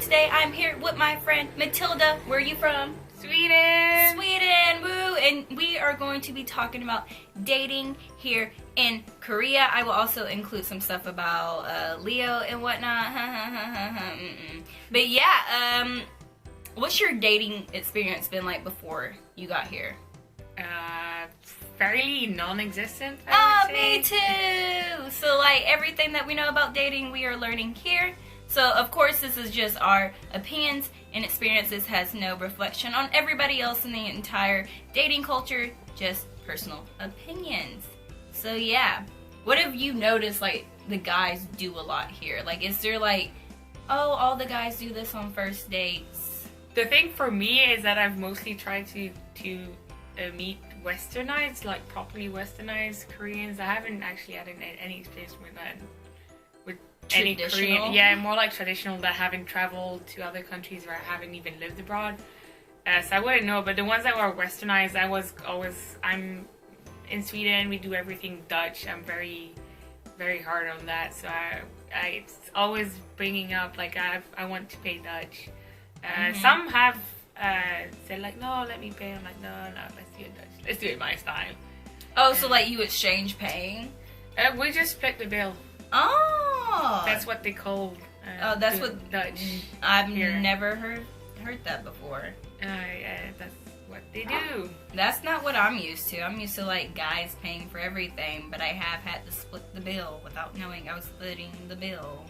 today I'm here with my friend Matilda. Where are you from? Sweden! Sweden, woo! And we are going to be talking about dating here in Korea. I will also include some stuff about Leo and whatnot. But yeah, what's your dating experience been like before you got here? Fairly non-existent, Oh, I would me say. too! So like everything that we know about dating, we are learning here. So of course this is just our opinions and experiences, has no reflection on everybody else in the entire dating culture, just personal opinions. So yeah, what have you noticed like the guys do a lot here? Like is there like, oh, all the guys do this on first dates? The thing for me is that I've mostly tried to meet westernized, like properly westernized Koreans. I haven't actually had any experience with that. With any Korean, yeah, more like traditional, that haven't traveled to other countries or I haven't even lived abroad. So I wouldn't know, but the ones that were westernized, I'm in Sweden, we do everything Dutch. I'm very, very hard on that. So it's always bringing up, like, I want to pay Dutch. Some have said, like, no, let me pay. I'm like, no, let's do it Dutch. Let's do it my style. Oh, so like you exchange paying? We just split the bill. Oh! That's what they call that's what Dutch. I've here. never heard that before. That's what they do. That's not what I'm used to. I'm used to like guys paying for everything, but I have had to split the bill without knowing I was splitting the bill.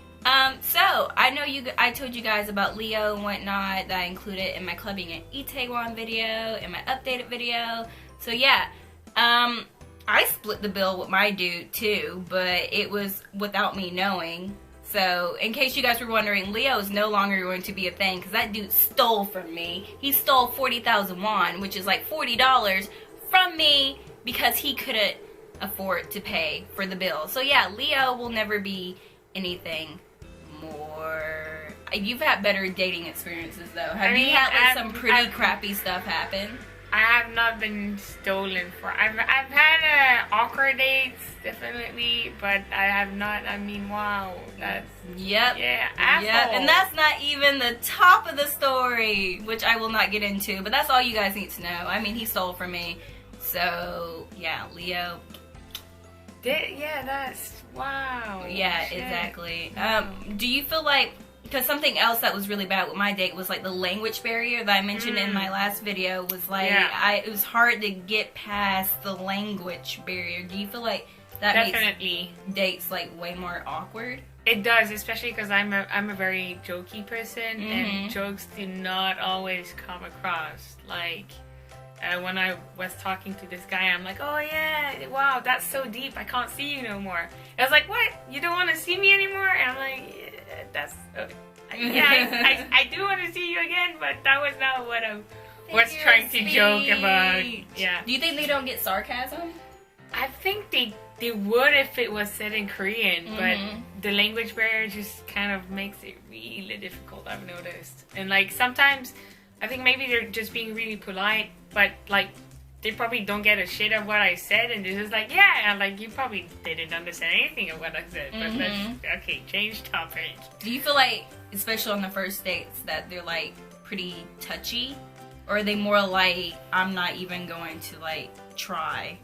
So I know I told you guys about Leo and whatnot that I included in my clubbing in Itaewon video, in my updated video. So yeah, I split the bill with my dude too, but it was without me knowing. So in case you guys were wondering, Leo is no longer going to be a thing because that dude stole from me. He stole 40,000 won, which is like $40 from me because he couldn't afford to pay for the bill. So yeah, Leo will never be anything more. You've had better dating experiences though. Have you had like some pretty crappy stuff happen? I have not been stolen for. I've had awkward dates, definitely, but I have not. I mean, wow, that's yep, yeah, asshole. Yep, and that's not even the top of the story, which I will not get into. But that's all you guys need to know. I mean, he stole from me, so yeah, Leo. Yeah, that's wow. Yeah, shit. Exactly. Do you feel like? Because something else that was really bad with my date was like the language barrier that I mentioned in my last video was like, it was hard to get past the language barrier. Do you feel like that definitely makes dates like way more awkward? It does, especially because I'm a very jokey person and jokes do not always come across. Like when I was talking to this guy, I'm like, oh yeah, wow, that's so deep, I can't see you no more. I was like, what? You don't want to see me anymore? And I'm like, yeah, that's yeah, I do want to see you again, but that was not what I was trying to joke about. Yeah. Do you think they don't get sarcasm? I think they would if it was said in Korean, but the language barrier just kind of makes it really difficult, I've noticed. And like sometimes I think maybe they're just being really polite, but like they probably don't get a shit of what I said, and they're just like, yeah, and like you probably didn't understand anything of what I said, but let's change topic. Do you feel like, especially on the first dates, that they're like pretty touchy, or are they more like, I'm not even going to like try?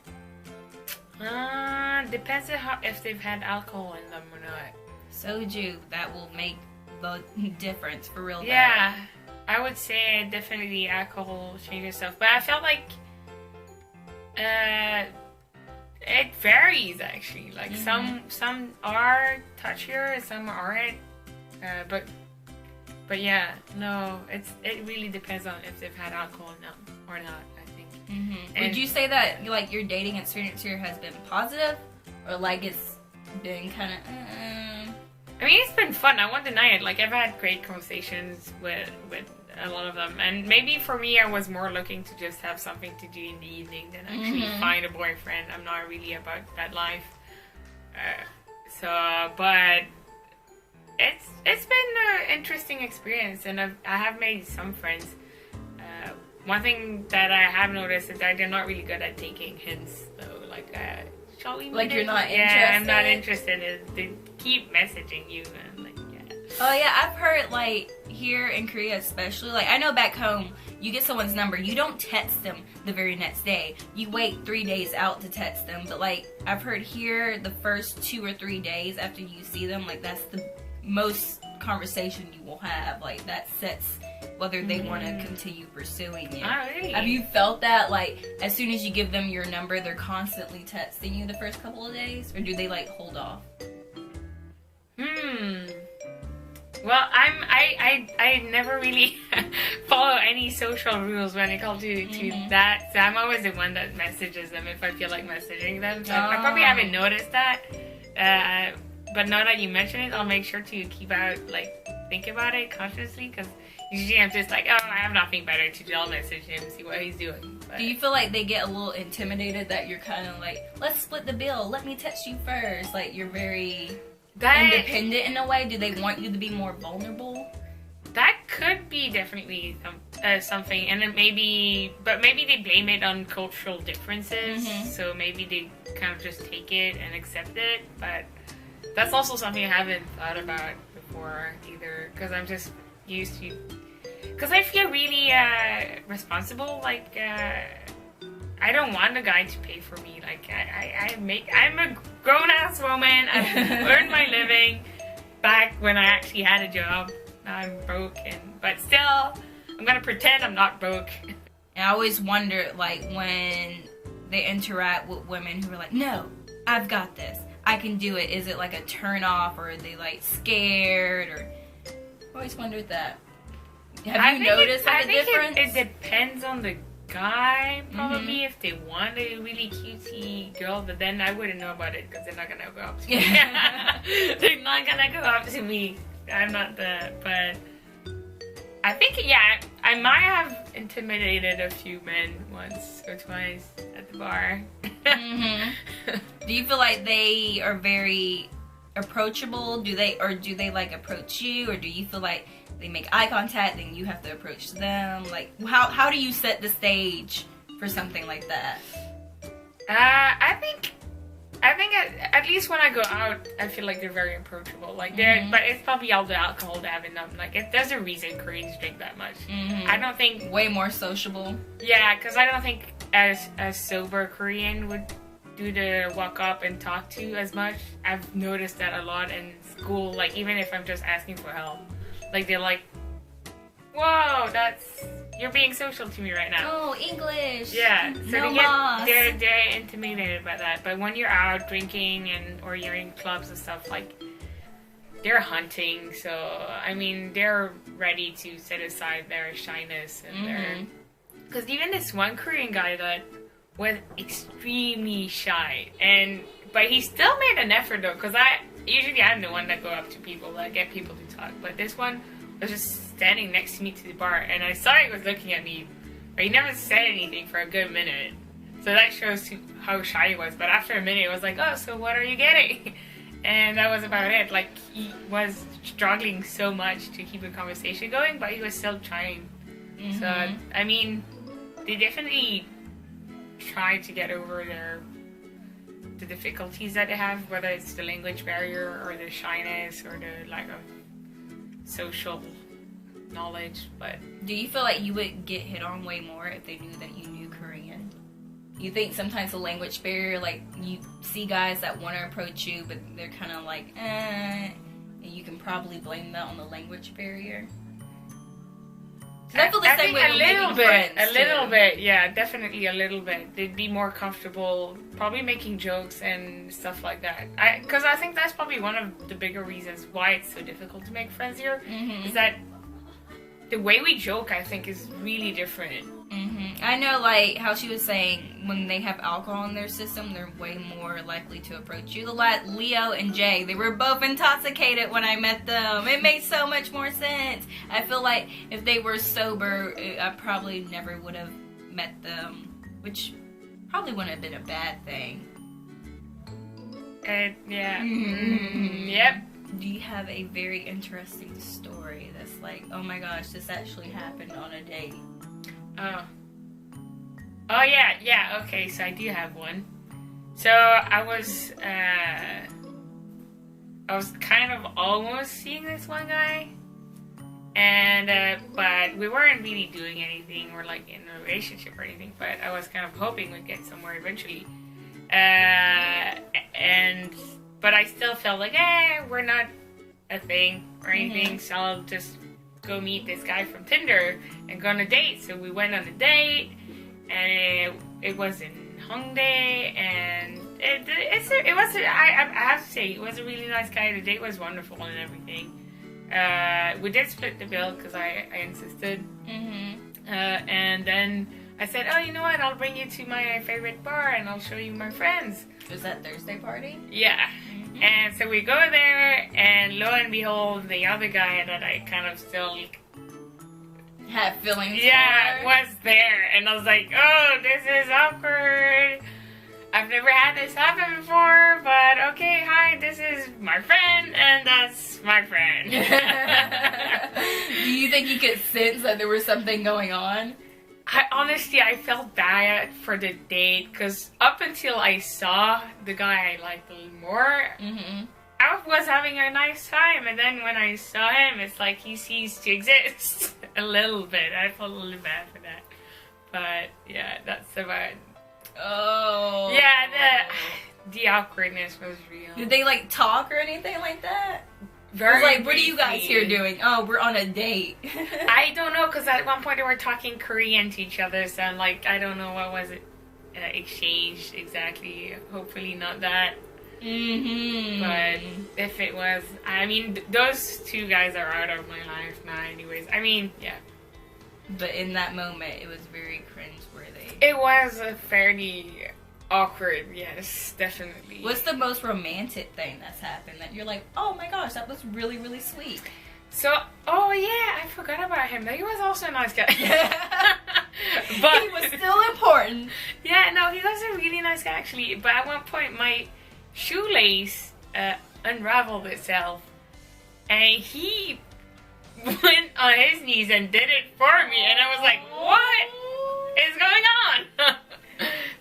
Depends on if they've had alcohol in them or not. Soju, that will make the difference for real. Yeah, I would say definitely alcohol changes stuff, but I felt like it varies actually. Like some are touchier, some aren't. But yeah, no, it really depends on if they've had alcohol or not. I think. Would you say that like your dating experience here has been positive, or like it's been kind of? I mean, it's been fun. I won't deny it. Like I've had great conversations with a lot of them, and maybe for me I was more looking to just have something to do in the evening than actually find a boyfriend. I'm not really about that life, but it's been an interesting experience, and I have made some friends. One thing that I have noticed is that they're not really good at taking hints though, like shall we meet? Like you're not interested? Yeah, I'm not interested. They keep messaging you and like, yeah. Oh yeah, I've heard like here in Korea especially, like I know back home, you get someone's number, you don't text them the very next day. You wait 3 days out to text them. But like I've heard here the first 2 or 3 days after you see them, like that's the most conversation you will have. Like that sets whether they want to continue pursuing you. Alright. Have you felt that like as soon as you give them your number, they're constantly texting you the first couple of days, or do they like hold off? Well, I never really follow any social rules when it comes to that. So I'm always the one that messages them if I feel like messaging them. So I probably haven't noticed that. But now that you mention it, I'll make sure to think about it consciously, because usually I'm just like, oh, I have nothing better to do. I'll message him, see what he's doing. But, do you feel like they get a little intimidated that you're kind of like, let's split the bill, let me text you first? Like you're very independent in a way? Do they want you to be more vulnerable? That could be definitely something, and then maybe they blame it on cultural differences. So maybe they kind of just take it and accept it. But that's also something I haven't thought about before either, because I'm just used to. Because I feel really responsible. Like I don't want a guy to pay for me. Like I'm a grown ass woman. I've earned my living back when I actually had a job. Now I'm broke, but still, I'm gonna pretend I'm not broke. And I always wonder, like, when they interact with women who are like, no, I've got this, I can do it. Is it like a turn off, or are they like scared? Or I always wondered that. Have you noticed a difference? It depends on the guy, probably. If they want a really cutesy girl, but then I wouldn't know about it because they're not gonna go up to me. They're not gonna go up to me. I'm not but I think, yeah, I might have intimidated a few men once or twice at the bar. Do you feel like they are very approachable? Do they like approach you, or do you feel like they make eye contact and you have to approach them? Like how do you set the stage for something like that? I think at least when I go out, I feel like they're very approachable. Like but it's probably all the alcohol they have in them. Like there's a reason Koreans drink that much. I don't think way more sociable. Yeah, because I don't think as a sober Korean would do the walk up and talk to as much. I've noticed that a lot in school. Like even if I'm just asking for help, like they're like, "Whoa, you're being social to me right now." Oh, English. Yeah, so no they're intimidated by that. But when you're out drinking or you're in clubs and stuff, like they're hunting. So I mean, they're ready to set aside their shyness and because even this one Korean guy that was extremely shy, but he still made an effort though. Because I'm the one that go up to people, that get people to talk. But this one was just standing next to me to the bar, and I saw he was looking at me, but he never said anything for a good minute. So that shows how shy he was. But after a minute, it was like, oh, so what are you getting? And that was about it. Like, he was struggling so much to keep a conversation going, but he was still trying. So, I mean, they definitely try to get over the difficulties that they have, whether it's the language barrier or the shyness or the lack of social knowledge. But do you feel like you would get hit on way more if they knew that you knew Korean? You think sometimes the language barrier, like you see guys that want to approach you, but they're kind of like, and you can probably blame that on the language barrier? I feel the same way with making friends, a little bit, yeah, definitely a little bit. They'd be more comfortable, probably making jokes and stuff like that. Because I think that's probably one of the bigger reasons why it's so difficult to make friends here, is that the way we joke, I think, is really different. I know, like, how she was saying, when they have alcohol in their system, they're way more likely to approach you. Leo and Jay, they were both intoxicated when I met them. It made so much more sense. I feel like if they were sober, I probably never would have met them, which probably wouldn't have been a bad thing. Yeah. Yep. Do you have a very interesting story that's like, oh my gosh, this actually happened on a date? Oh yeah, okay, so I do have one. So I was, I was kind of almost seeing this one guy, and but we weren't really doing anything or like in a relationship or anything. But I was kind of hoping we'd get somewhere eventually. But I still felt like, we're not a thing or anything, so I'll just go meet this guy from Tinder and go on a date. So we went on a date, and it was in Hongdae, and it was, I have to say, it was a really nice guy. The date was wonderful and everything. We did split the bill because I insisted. And then I said, oh, you know what, I'll bring you to my favorite bar and I'll show you my friends. Was that Thursday party? Yeah. And so we go there, and lo and behold, the other guy that I kind of still had feelings for was there. And I was like, oh, this is awkward. I've never had this happen before, but okay, hi, this is my friend, and that's my friend. Do you think he could sense that there was something going on? I felt bad for the date, because up until I saw the guy I liked a little more, I was having a nice time, and then when I saw him, it's like he ceased to exist a little bit. I felt a little bad for that. But yeah, that's about. Oh. Yeah, the awkwardness was real. Did they like talk or anything like that? Very like, what are you guys here doing? Oh, we're on a date. I don't know, because at one point they were talking Korean to each other, so like, I don't know what was it exchanged exactly. Hopefully not that. But if it was, I mean, those two guys are out of my life now anyways. I mean, yeah. But in that moment, it was very cringe-worthy. It was a fairly awkward, yes, definitely. What's the most romantic thing that's happened that you're like, oh my gosh, that was really, really sweet? So, oh yeah, I forgot about him. He was also a nice guy. But he was still important. Yeah, no, he was a really nice guy actually. But at one point, my shoelace unraveled itself, and he went on his knees and did it for me, and I was like, what is going on?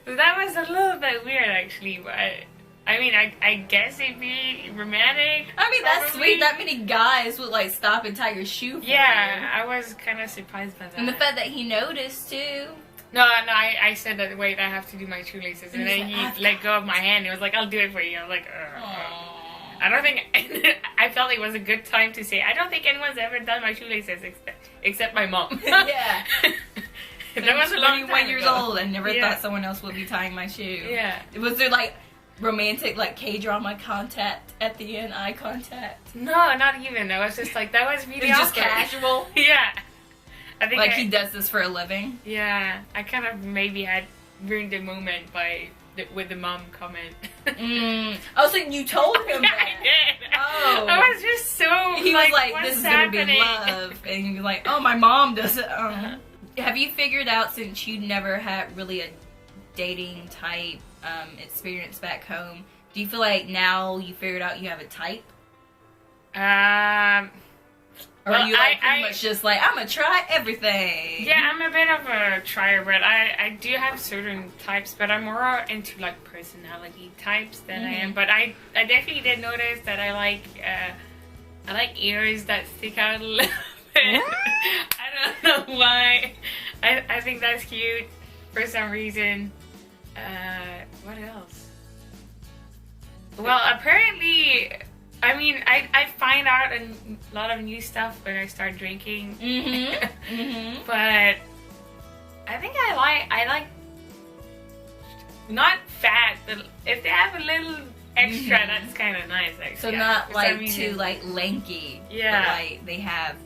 So that was a little bit weird actually, but I mean, I guess it'd be romantic. I mean, that's sweet. That many guys would like stop and tie your shoe for you. I was kind of surprised by that. And the fact that he noticed too. No, I said that, wait, I have to do my shoelaces. And then he let go of my hand. He was like, I'll do it for you. I was like, I don't think, I felt it was a good time to say, I don't think anyone's ever done my shoelaces except my mom. Yeah. That was a long time 21 years ago. old. I never thought someone else would be tying my shoe. Yeah. Was there like romantic, like K-drama contact at the end, eye contact? No, not even. That was just like, that was really just casual? Yeah. I think he does this for a living? Yeah. I kind of maybe had ruined the moment with the mom comment. Oh, so you told him Yeah, that? I did. Oh. I was just so He was like, this is going to be happening? love. And he was like, oh, my mom does it. Have you figured out, since you never had really a dating type experience back home, do you feel like now you figured out you have a type? Or are you like pretty much just like, I'm going to try everything? Yeah, I'm a bit of a trier, but I do have certain types, but I'm more into like personality types than I am. But I definitely did notice that I like ears that stick out a little bit. I don't know why. I think that's cute for some reason. What else? Well, apparently, I mean, I find out a lot of new stuff when I start drinking. But I think I like not fat, but if they have a little extra, that's kind of nice. Actually, so not like too like lanky. Yeah. But like they have.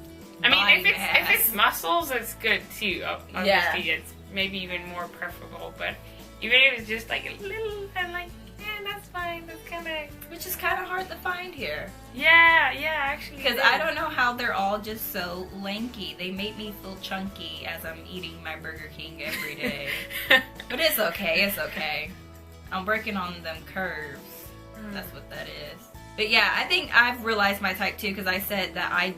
I mean, if it's muscles, it's good too. Obviously, it's maybe even more preferable. But even if it's just like a little, I'm like, yeah, that's fine. That's kind of. Which is kind of hard to find here. Yeah, actually. Because I don't know how they're all just so lanky. They make me feel chunky as I'm eating my Burger King every day. But it's okay. It's okay. I'm working on them curves. That's what that is. But yeah, I think I've realized my type too, because I said that I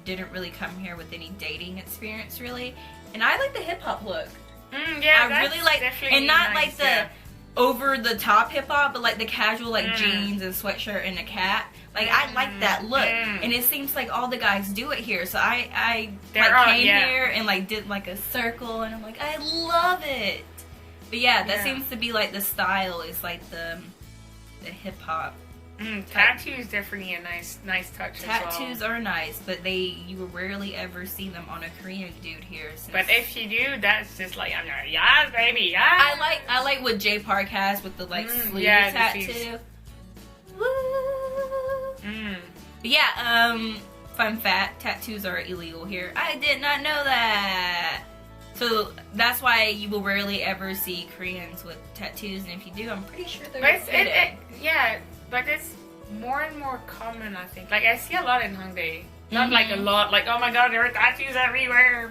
didn't really come here with any dating experience really, and I like the hip hop look. Yeah, I really like, and not nice, like over the top hip hop, but like the casual like jeans and sweatshirt and a cat. Like I like that look, and it seems like all the guys do it here. So I came here and like did like a circle, and I'm like, I love it. But yeah, that seems to be like the style is like the hip hop. Tattoos definitely a nice touch. Tattoos are nice, but you will rarely ever see them on a Korean dude here. But if you do, that's just like, I'm like, yes, baby, yes. I like what Jay Park has with the like sleeve tattoo. Woo. But yeah, fun fact: tattoos are illegal here. I did not know that. So that's why you will rarely ever see Koreans with tattoos, and if you do, I'm pretty sure they're fitted. But it's more and more common, I think. Like, I see a lot in Hongdae. Not like a lot, like, oh my god, there are tattoos everywhere,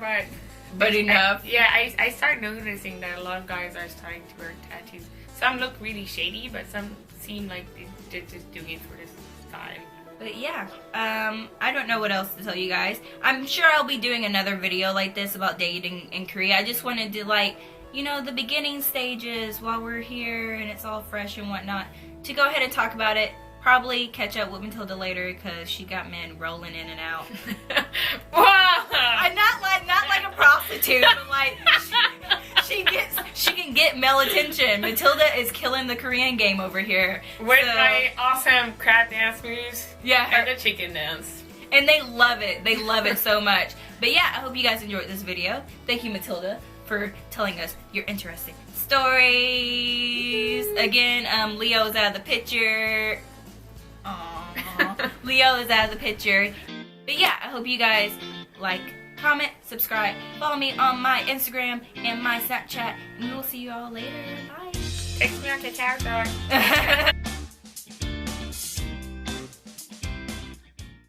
but enough. I start noticing that a lot of guys are starting to wear tattoos. Some look really shady, but some seem like they're just doing it for this style. But yeah, I don't know what else to tell you guys. I'm sure I'll be doing another video like this about dating in Korea. I just wanted to, like, you know, the beginning stages while we're here and it's all fresh and whatnot, to go ahead and talk about it. Probably catch up with Matilda later because she got men rolling in and out. I'm not like a prostitute, but like she can get male attention. Matilda is killing the Korean game over here with my awesome crab dance moves. Yeah, and the chicken dance. And they love it. They love it so much. But yeah, I hope you guys enjoyed this video. Thank you, Matilda, for telling us your interesting stories. Again, Leo is out of the picture. Aww. Leo is out of the picture. But yeah, I hope you guys like, comment, subscribe, follow me on my Instagram and my Snapchat, and we will see you all later. Bye. Text me on the character.